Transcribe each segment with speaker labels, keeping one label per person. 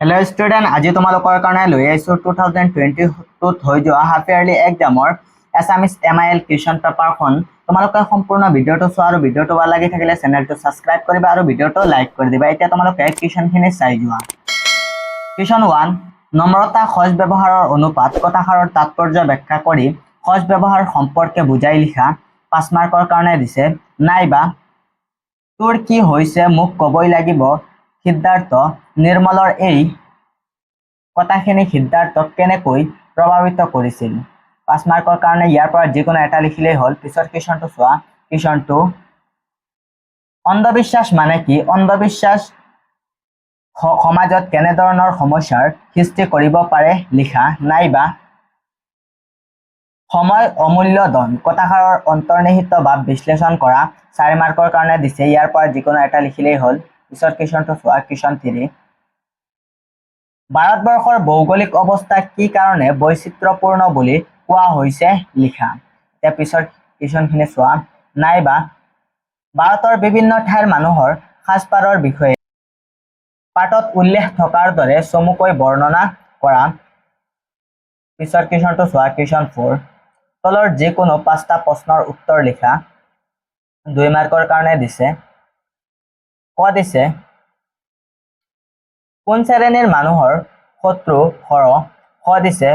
Speaker 1: Hello' student, আজি তোমালোকৰ কাৰণে লৈ আহিছোঁ 2022 হৈ যোৱা হাফ ইয়াৰলি এক্সামৰ এছামিছ MIL কুৱেশ্যন পেপাৰখন। তোমালোকে সম্পূৰ্ণ ভিডিঅ'টো চোৱা আৰু ভিডিঅ'টো ভাল লাগি থাকিলে চেনেলটো ছাবস্ক্ৰাইব কৰিবা আৰু ভিডিঅ'টো লাইক কৰি দিবা। এতিয়া তোমালোকে কুৱেশ্যনখিনি চাই যোৱা। কুৱেশ্যন 1, নম্ৰতা সজ ব্যৱহাৰৰ অনুপাত কথাষাৰৰ তাৎপৰ্য ব্যাখ্যা কৰি সজ ব্যৱহাৰ সম্পৰ্কে বুজাই লিখা। 5 মাৰ্কৰ কাৰণে দিছে। নাইবা তোৰ কি হৈছে মোক ক'বই লাগিব সিদ্ধাৰ্থ নিৰ্মলৰ এই কথাখিনি সিদ্ধাৰ্থক কেনেকৈ প্ৰভাৱিত কৰিছিল। 5 মাৰ্কৰ কাৰণে ইয়াৰ পৰা যিকোনো এটা লিখিলেই হ'ল। পিছৰ কুৱেশ্যনটো চোৱা। কুৱেশ্যনটো, অন্ধবিশ্বাস মানে কি? অন্ধবিশ্বাস সমাজত কেনেধৰণৰ সমস্যাৰ সৃষ্টি কৰিব পাৰে লিখা। নাইবা সময় অমূল্য ধন কথাষাৰৰ অন্তৰ্নিহিত ভাৱ বিশ্লেষণ কৰা। 4 মাৰ্কৰ কাৰণে দিছে। ইয়াৰ পৰা যিকোনো এটা লিখিলেই হ'ল। পিছৰ কুৱেশ্যনটো চোৱা। কুৱেশ্যন 3, ভাৰতবৰ্ষৰ ভৌগোলিক অৱস্থা কি কাৰণে বৈচিত্ৰ্যপূৰ্ণ বুলি কোৱা হৈছে লিখা। এতিয়া পিছৰ কুৱেশ্যনখিনি চোৱা। নাইবা ভাৰতৰ বিভিন্ন ঠাইৰ মানুহৰ সাজপাৰৰ বিষয়ে পাঠত উল্লেখ থকাৰ দৰে চমুকৈ বৰ্ণনা কৰা। পিছৰ কুৱেশ্যনটো চোৱা। কুৱেশ্যন 4, তলৰ যিকোনো 5টা প্ৰশ্নৰ উত্তৰ লিখা। 2 মাৰ্কৰ কাৰণে দিছে। ক দিছে, কোন শ্ৰেণীৰ মানুহৰ শত্ৰু সৰহ? খ দিছে,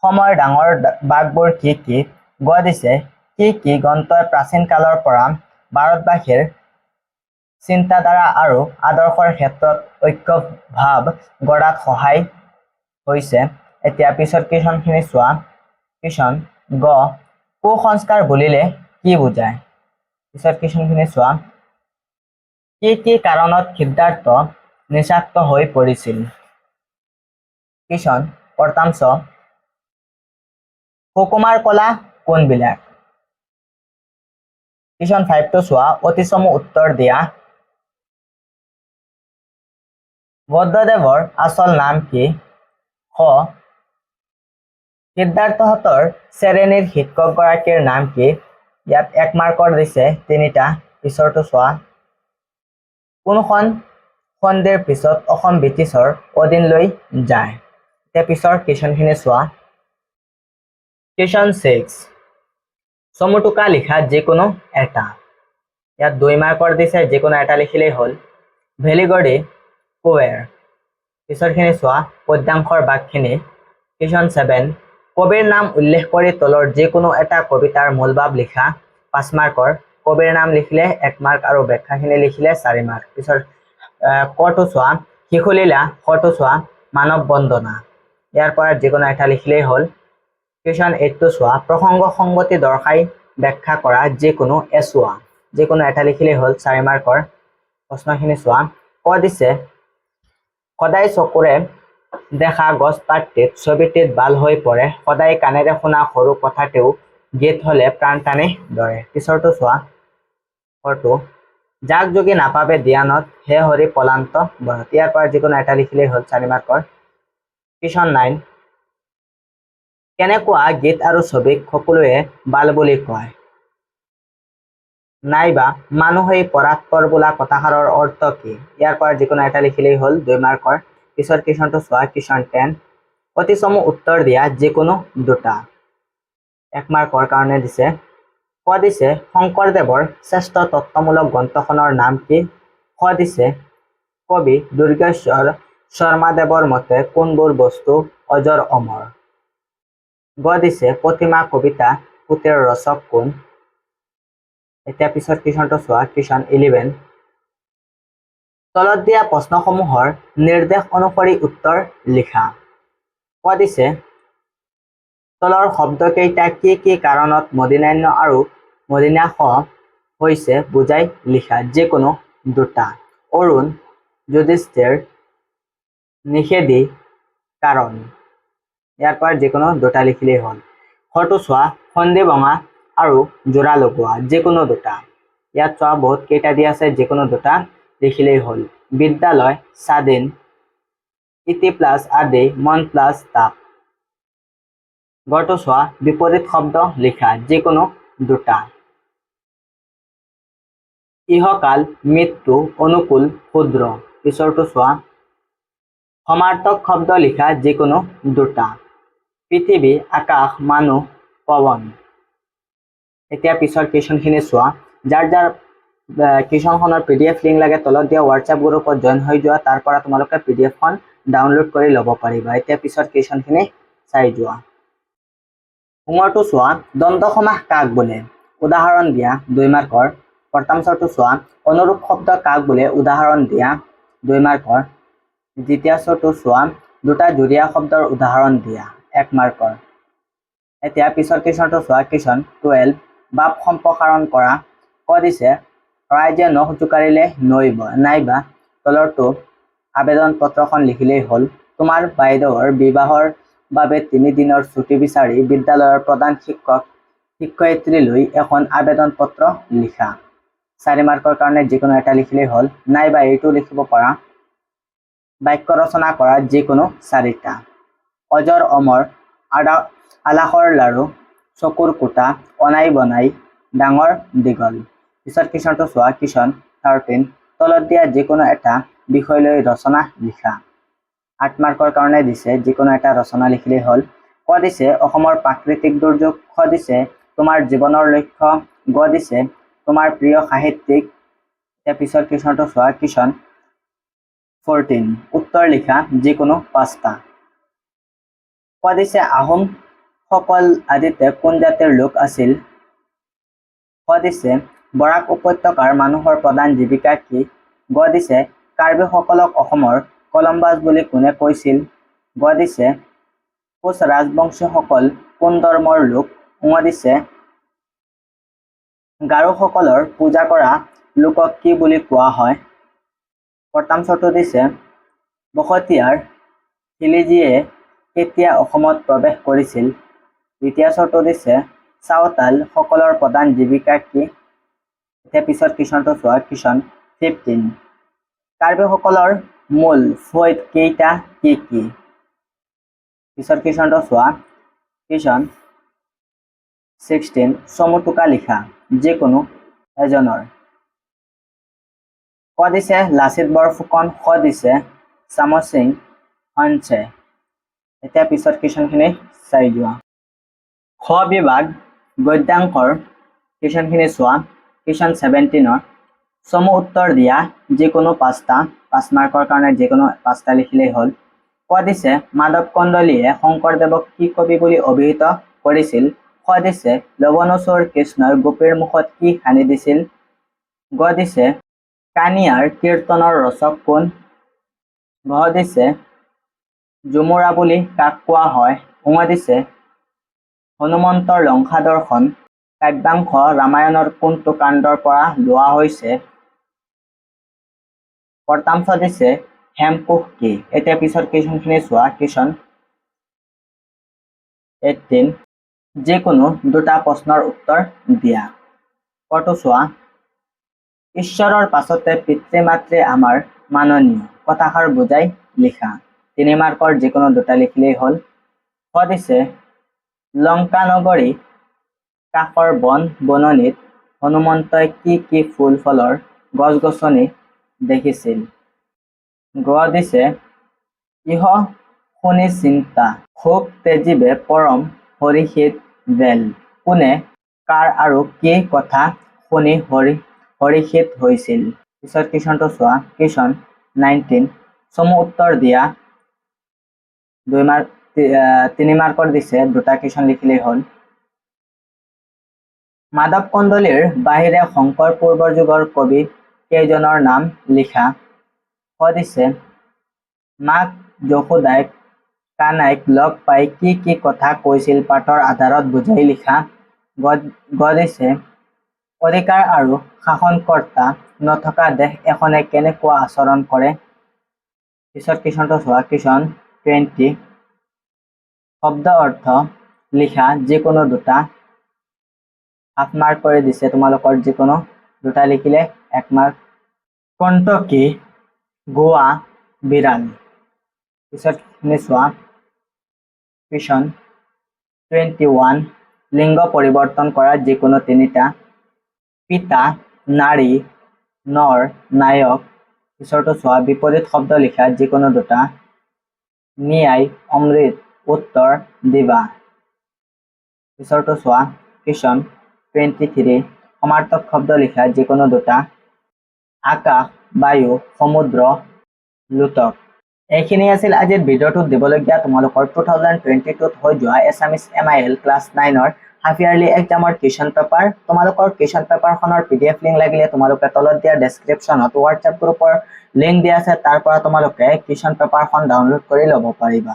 Speaker 1: সময়ৰ ডাঙৰ বাঘবোৰ কি কি? গ দিছে, কি গ্ৰন্থই প্ৰাচীন কালৰ পৰা ভাৰতবাসীৰ চিন্তাধাৰা আৰু আদৰ্শৰ ক্ষেত্ৰত ঐক্যভাৱ গঢ়াত সহায় হৈছে। এতিয়া পিছৰ কুৱেশ্যনখিনি চোৱা। কুৱেশ্যন গ, কুসংস্কাৰ বুলিলে কি বুজায়? পিছৰ কুৱেশ্যনখিনি চোৱা। কি কাৰণত সিদ্ধাৰ্থ নিষাক্ত হৈ পৰিছিল? কুৱেশ্যন প্ৰথম চ, সুকুমাৰ কলা কোনবিলাক? কুৱেশ্যন 5টো চোৱা। অতিচমু উত্তৰ দিয়া। বুদ্ধদেৱৰ আচল নাম কি? খ, সিদ্ধাৰ্থহঁতৰ শ্ৰেণীৰ শিক্ষকগৰাকীৰ নাম কি? ইয়াত 1 মাৰ্কৰ দিছে 3টা। পিছৰটো চোৱা। কোনখন সন্ধিৰ পিছত অসম ব্ৰিটিছৰ অধীনলৈ যায়? এতিয়া পিছৰ কুৱেশ্যনখিনি চোৱা। কুৱেশ্যন 6, চমু টোকা লিখা যিকোনো এটা। ইয়াত 2 মাৰ্কৰ দিছে। যিকোনো এটা লিখিলেই হ'ল। ভেলিগৰি কোৱেৰ। পিছৰখিনি চোৱা। পদ্যাংশৰ বাকখিনি। কুৱেশ্যন 7, কবিৰ নাম উল্লেখ কৰি তলৰ যিকোনো এটা কবিতাৰ মূলভাৱ লিখা। 5 মাৰ্কৰ। কবিৰ নাম লিখিলে 1 মাৰ্ক আৰু ব্যাখ্যাখিনি লিখিলে 4 মাৰ্ক। পিছৰ কটো চোৱা। শিশুলীলা। খটো চোৱা। মানৱ বন্দনা। ইয়াৰ পৰা যিকোনো এটা লিখিলেই হ'ল। কুৱেশ্যন 8টো চোৱা। প্ৰসংগ সংগতি দৰ্শাই ব্যাখ্যা কৰা যিকোনো এছোৱা। যিকোনো এটা লিখিলেই হ'ল। 4 মাৰ্কৰ। প্ৰশ্নখিনি চোৱা। ক দিছে, সদায় চকুৰে দেখা গছপাতটিত ছবিটিত বাল হৈ পৰে, সদায় কাণেৰে শুনা সৰু কথাতেও গীত হলে প্ৰাণ টানি ধৰে। পিছৰটো চোৱা। ঘৰটো, যাক যোগী নাপাবে ধ্যানত হে হৰি পলান্ত বনত। ইয়াৰ পৰা যিকোনো এটা লিখিলেই হ'ল। 4 মাৰ্কৰ। কুৱেশ্যন 9, কেনেকুৱা গীত আৰু ছবিক সকলোৱে বাল বুলি কয়? নাইবা মানুহেই পৰাৎপৰ বোলা কথাষাৰৰ অৰ্থ কি? ইয়াৰ পৰা যিকোনো এটা লিখিলেই হ'ল। 2 মাৰ্কৰ। পিছৰ কুৱেশ্যনটো চোৱা। কুৱেশ্যন 10, অতিচমু উত্তৰ দিয়া যিকোনো 2টা। 1 মাৰ্কৰ কাৰণে দিছে। ক দিছে, শংকৰদেৱৰ শ্ৰেষ্ঠ তত্ত্বমূলক গ্ৰন্থখনৰ নাম কি? খ দিছে, কবি দুৰ্গেশ্বৰ শৰ্মাদেৱৰ মতে কোনবোৰ বস্তু অজৰ অমৰ? গ দিছে, প্ৰতিমা কবিতা পুথিৰ ৰচক কোন? এতিয়া পিছৰ কুৱেশ্যনটো চোৱা। কুৱেশ্যন 11, তলত দিয়া প্ৰশ্নসমূহৰ নিৰ্দেশ অনুসৰি উত্তৰ লিখা। ক দিছে, তলৰ শব্দকেইটা কি কাৰণত মূৰ্ধন্য আৰু মূৰ্ধন্য ষ হৈছে বুজাই লিখা। যিকোনো 2টা। অৰুণ, যুধিষ্ঠিৰ, নিষেধী, কাৰণ। ইয়াৰ পৰা যিকোনো 2টা লিখিলেই হ'ল। খটো চোৱা। সন্ধি ভঙা আৰু যোৰা লগোৱা যিকোনো 2টা। ইয়াত চোৱা বহুত কেইটা দি আছে। যিকোনো 2টা লিখিলেই হ'ল। বিদ্যালয়, স্বাধীন, ইতি প্লাছ আদি, মন প্লাছ তাপ। গটো চোৱা। বিপৰীত শব্দ লিখা যিকোনো 2টা। ইহকাল, মৃত্যু, অনুকূল, ক্ষুদ্ৰ। পিছৰটো চোৱা। সমাৰ্থক শব্দ লিখা যিকোনো দুটা। পৃথিৱী, আকাশ, মানুহ, পৱন। এতিয়া পিছৰ কুৱেশ্যনখিনি চোৱা। যাৰ যাৰ কুৱেশ্যনখনৰ PDF লিংক লাগে তলত দিয়া হোৱাটছএপ গ্ৰুপত জইন হৈ যোৱা, তাৰ পৰা তোমালোকে PDFখন ডাউনলোড কৰি ল'ব পাৰিবা। এতিয়া পিছৰ কুৱেশ্যনখিনি চাই যোৱা। হোমৱৰ্কটো চোৱা। দ্বন্দ্ব সমাস কাক বোলে? উদাহৰণ দিয়া 2 মাৰ্কৰ। প্ৰথমটো চোৱা। অনুৰূপ শব্দ কাক বোলে? উদাহৰণ দিয়া 2 মাৰ্কৰ। দ্বিতীয়টো চোৱা। দুটা জুৰীয়া শব্দৰ উদাহৰণ দিয়া 1 মাৰ্কৰ। এতিয়া পিছৰ কুৱেশ্যনটো চোৱা। কুৱেশ্যন 12 বাপ সম্প্ৰসাৰণ কৰা। ক দিছে ৰাইজে নখ জোকাৰিলে নৈব নাইবা তলৰটো আবেদন পত্ৰখন লিখিলেই হ'ল। তোমাৰ বাইদেউৰ বিবাহৰ বাবে 3 দিনৰ ছুটি বিচাৰি বিদ্যালয়ৰ প্ৰধান শিক্ষক শিক্ষয়িত্ৰীলৈ এখন আবেদন পত্ৰ লিখা। 4 মাৰ্কৰ কাৰণে যিকোনো এটা লিখিলেই হ'ল। নাইবা এইটো লিখিব পাৰা বাক্য ৰচনা কৰা যিকোনো 4টা। অজৰ অমৰ আলাসৰ লাৰু চকুৰ কোটা অনাই বনাই ডাঙৰ দীঘল। পিছৰ কুৱেশ্যনটো চোৱা। কুৱেশ্যন 13 তলত দিয়া যিকোনো এটা বিষয় লৈ ৰচনা লিখা। 8 মাৰ্কৰ কাৰণে দিছে যিকোনো এটা ৰচনা লিখিলেই হ'ল। ক দিছে অসমৰ প্ৰাকৃতিক দুৰ্যোগ। খ দিছে তোমাৰ জীৱনৰ লক্ষ্য। গ দিছে তোমাৰ প্ৰিয় সাহিত্যিক। এতিয়া পিছৰ কুৱেশ্যনটো চোৱা। কুৱেশ্যন 14 উত্তৰ লিখা যিকোনো 5টা। ক দিছে আহোম সকল আদিতে কোন জাতিৰ লোক আছিল? খ দিছে বৰাক উপত্যকাৰ মানুহৰ প্ৰধান জীৱিকা কি? গ দিছে কাৰ্বিসকলক অসমৰ কলম্বাছ বুলি কোনে কৈছিল? গ দিছে কোচ ৰাজবংশীসকল কোন ধৰ্মৰ লোক? ঙ দিছে গাৰোসকলৰ পূজা কৰা লোকক কি বুলি কোৱা হয়? প্ৰথমটো দিছে বখতিয়াৰ খিলিজীয়ে কেতিয়া অসমত প্ৰৱেশ কৰিছিল? দ্বিতীয়টো দিছে চাওতাল সকলৰ প্ৰধান জীৱিকা কি? এতিয়া পিছৰ কুৱেশ্যনটো চোৱা। কুৱেশ্যন 15 কাৰ্বিসকলৰ মূল ফৈদ কেইটা কি কি? পিছৰ কুৱেশ্যনটো চোৱা। কুৱেশ্যন 16 চমু টোকা লিখা যিকোনো এজনৰ। ক দিছে লাচিত বৰফুকন। খ দিছে চামচিং অনছে। এতিয়া পিছৰ কুৱেশ্যনখিনি চাই যোৱা। খ বিভাগ গদ্যাংকৰ কুৱেশ্যনখিনি চোৱা। কুৱেশ্যন 17 চমু উত্তৰ দিয়া যিকোনো 5টা। 5 মাৰ্কৰ কাৰণে যিকোনো 5টা লিখিলেই হ'ল। ক দিছে মাধৱ কন্দলীয়ে শংকৰদেৱক কি কবি বুলি অভিহিত কৰিছিল? খ দিছে লৱণোচৰ কৃষ্ণই গোপীৰ মুখত কি সানি দিছিল? গ দিছে কানিয়াৰ কীৰ্তনৰ ৰচক কোন? ঘ দিছে ঝুমুৰা বুলি কাক কোৱা হয়? ঙ দিছে হনুমন্তৰ লংকা দৰ্শন কাব্যাংশ ৰামায়ণৰ কোনটো কাণ্ডৰ পৰা লোৱা হৈছে? প্ৰথমটো দিছে হেমকোষ কি? এতিয়া পিছৰ কুৱেশ্যনখিনি চোৱা। কুৱেশ্যন 18 যিকোনো দুটা প্ৰশ্নৰ উত্তৰ দিয়া। কটো চোৱা। ঈশ্বৰৰ পাছতে পিতৃ মাতৃ আমাৰ মাননীয় কথাষাৰ বুজাই লিখা। 3 মাৰ্কৰ যিকোনো দুটা লিখিলেই হ'ল। খ দিছে লংকা নগৰী কাষৰ বন বননিত হনুমন্তই কি কি ফুল ফলৰ গছ গছনি দেখিছিল? গ দিছে ইহ শুনি চিন্তা সুখ তেজীৱে পৰম হৰিষিত বেল কোনে কাৰ আৰু কি কথা শুনি হৰিষিত হৈছিল? পিছৰ কুৱেশ্যনটো চোৱা। কুৱেশ্যন 19 চমু উত্তৰ দিয়া 3 মাৰ্কৰ দিছে দুটা কুৱেশ্যন লিখিলেই হ'ল। মাধৱ কন্দলীৰ বাহিৰে শংকৰ পূৰ্বৰ যুগৰ কবি কেইজনৰ নাম লিখা। খ দিছে মাক যশোদাইক কানাইক লগ পাই কি কি কথা কৈছিল পাঠৰ আধাৰত বুজাই লিখা। গ দিছে অধিকাৰ আৰু শাসনকৰ্তা নথকা দেশ এখনে কেনেকুৱা আচৰণ কৰে? পিছৰ কুৱেশ্যনটো চোৱা। কুৱেশ্যন 20 শব্দ অৰ্থ লিখা যিকোনো দুটা। হাফ মাৰ্ক কৰি দিছে তোমালোকৰ যিকোনো দুটা লিখিলে 1 মাৰ্ক। কণ্টকি গোৱা বিৰাল। পিছৰখিনি চোৱা। কুৱেশ্যন 21 লিংগ পৰিৱৰ্তন কৰা যিকোনো 3টা। পিতা নাৰী নৰ নায়ক। পিছৰটো চোৱা। বিপৰীত শব্দ লিখা যিকোনো দুটা। ন্যায় অমৃত উত্তৰ দিবা পিছৰটো চোৱা কুৱেশ্যন 23 সমাৰ্থক শব্দ লিখা যিকোনো দুটা আকাশ বায়ু সমুদ্ৰ লুটক এইখিনি আছিল আজিৰ ভিডিঅ'টোত দিবলগীয়া তোমালোকৰ 2022ত হৈ যোৱা এছামিজ MIL ক্লাছ 9ৰ হাফ ইয়াৰলি এক্সামৰ কুৱেশ্যন পেপাৰ তোমালোকৰ কুৱেশ্যন পেপাৰখনৰ PDF লিংক লাগিলে তোমালোকে তলত দিয়া ডেছক্ৰিপশ্যনত WhatsApp গ্ৰুপৰ লিংক দিয়া আছে তাৰ পৰা তোমালোকে কুৱেশ্যন পেপাৰখন ডাউনলোড কৰি ল'ব পাৰিবা